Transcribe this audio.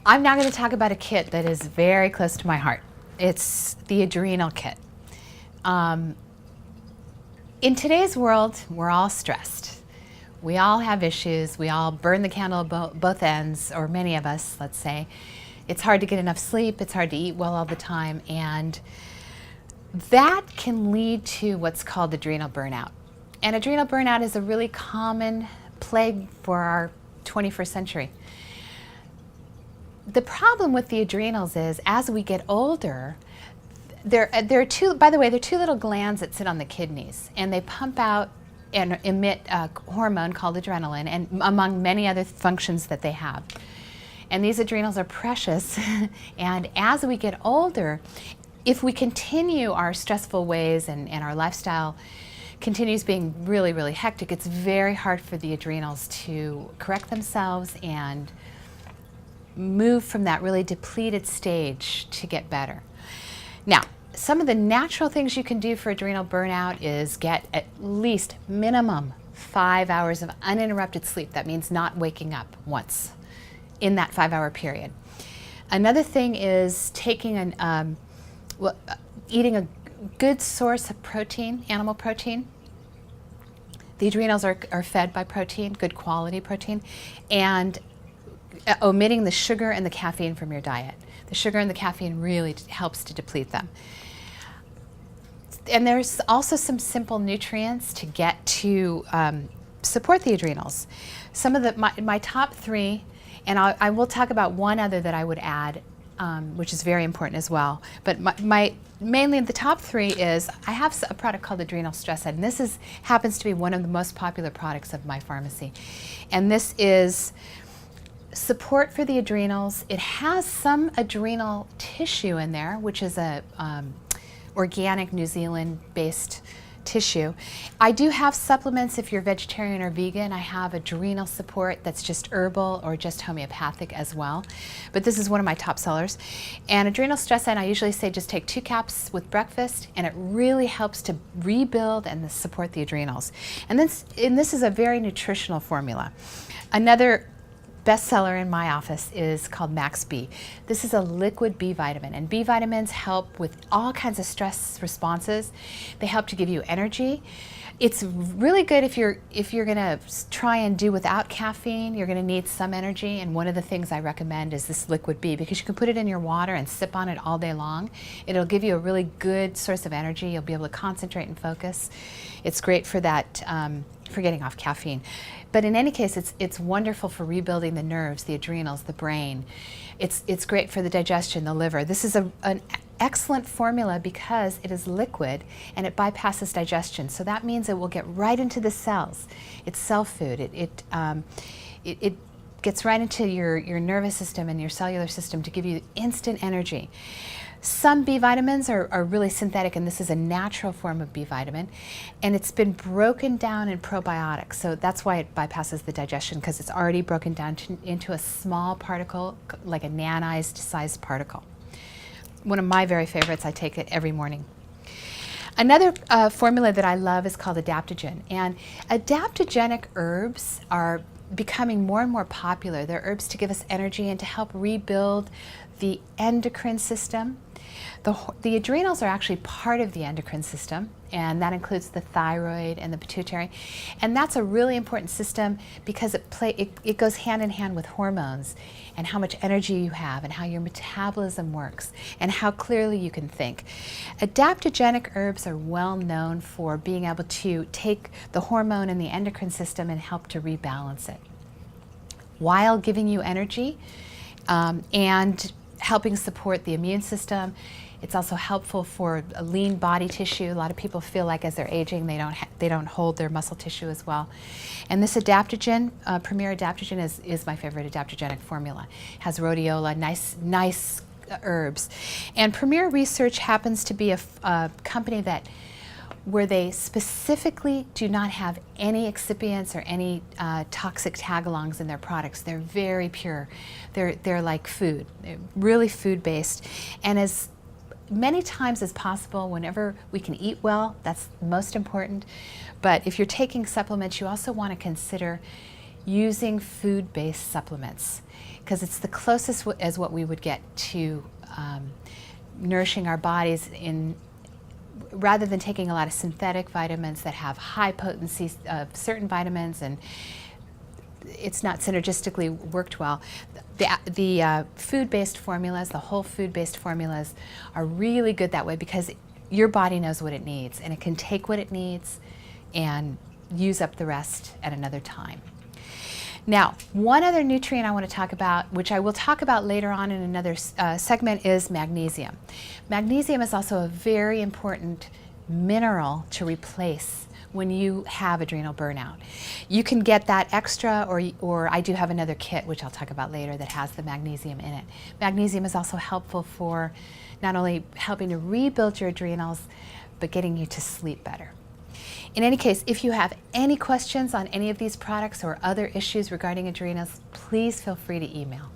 I'm now going to talk about a kit that is very close to my heart. It's the Adrenal kit. In today's world, we're all stressed. We all have issues. We all burn the candle at both ends, or many of us, let's say. It's hard to get enough sleep. It's hard to eat well all the time. And that can lead to what's called adrenal burnout. And adrenal burnout is a really common plague for our 21st century. The problem with the adrenals is, as we get older, there are two little glands that sit on the kidneys, and they pump out and emit a hormone called adrenaline, and among many other functions that they have. And these adrenals are precious, and as we get older, if we continue our stressful ways and our lifestyle continues being really, really hectic, it's very hard for the adrenals to correct themselves and move from that really depleted stage to get better. Now, some of the natural things you can do for adrenal burnout is get at least minimum 5 hours of uninterrupted sleep. That means not waking up once in that 5-hour period. Another thing is taking eating a good source of protein, animal protein. The adrenals are fed by protein, good quality protein, and omitting the sugar and the caffeine from your diet. The sugar and the caffeine really helps to deplete them. And there's also some simple nutrients to get to support the adrenals. Some of my top three, and I will talk about one other that I would add, which is very important as well. But mainly the top three is, I have a product called Adrenal Stress Ed, and this happens to be one of the most popular products of my pharmacy. And this is support for the adrenals. It has some adrenal tissue in there, which is a organic New Zealand-based tissue. I do have supplements if you're vegetarian or vegan. I have adrenal support that's just herbal or just homeopathic as well. But this is one of my top sellers. And Adrenal Stress Ed, I usually say just take 2 caps with breakfast, and it really helps to rebuild and support the adrenals. And this is a very nutritional formula. Another bestseller in my office is called Max B. This is a liquid B vitamin, and B vitamins help with all kinds of stress responses. They help to give you energy. It's really good if you're going to try and do without caffeine. You're going to need some energy, and one of the things I recommend is this liquid B, because you can put it in your water and sip on it all day long. It'll give you a really good source of energy. You'll be able to concentrate and focus. It's great for that, for getting off caffeine. But in any case, it's wonderful for rebuilding the nerves, the adrenals, the brain. It's great for the digestion, the liver. This is an excellent formula because it is liquid and it bypasses digestion. So that means it will get right into the cells. It's cell food. It gets right into your nervous system and your cellular system to give you instant energy. Some B vitamins are really synthetic, and this is a natural form of B vitamin, and it's been broken down in probiotics, so that's why it bypasses the digestion, because it's already broken down into a small particle, like a nanized sized particle. One of my very favorites. I take it every morning. Another formula that I love is called adaptogen, and adaptogenic herbs are becoming more and more popular. They're herbs to give us energy and to help rebuild the endocrine system. The adrenals are actually part of the endocrine system, and that includes the thyroid and the pituitary. And that's a really important system because it goes hand in hand with hormones and how much energy you have and how your metabolism works and how clearly you can think. Adaptogenic herbs are well known for being able to take the hormone and the endocrine system and help to rebalance it while giving you energy and helping support the immune system. It's also helpful for a lean body tissue. A lot of people feel like as they're aging, they don't hold their muscle tissue as well. And this adaptogen, Premier Adaptogen, is my favorite adaptogenic formula. It has rhodiola, nice herbs. And Premier Research happens to be a company where they specifically do not have any excipients or any toxic tagalongs in their products. They're very pure. They're like food. They're really food-based. And as many times as possible, whenever we can eat well, that's most important. But if you're taking supplements, you also want to consider using food-based supplements, because it's the closest as what we would get to nourishing our bodies rather than taking a lot of synthetic vitamins that have high potency of certain vitamins, and it's not synergistically worked well. The food-based formulas, the whole food-based formulas, are really good that way because your body knows what it needs, and it can take what it needs and use up the rest at another time. Now, one other nutrient I want to talk about, which I will talk about later on in another segment, is magnesium. Magnesium is also a very important mineral to replace when you have adrenal burnout. You can get that extra, or I do have another kit, which I'll talk about later, that has the magnesium in it. Magnesium is also helpful for not only helping to rebuild your adrenals, but getting you to sleep better. In any case, if you have any questions on any of these products or other issues regarding adrenals, please feel free to email.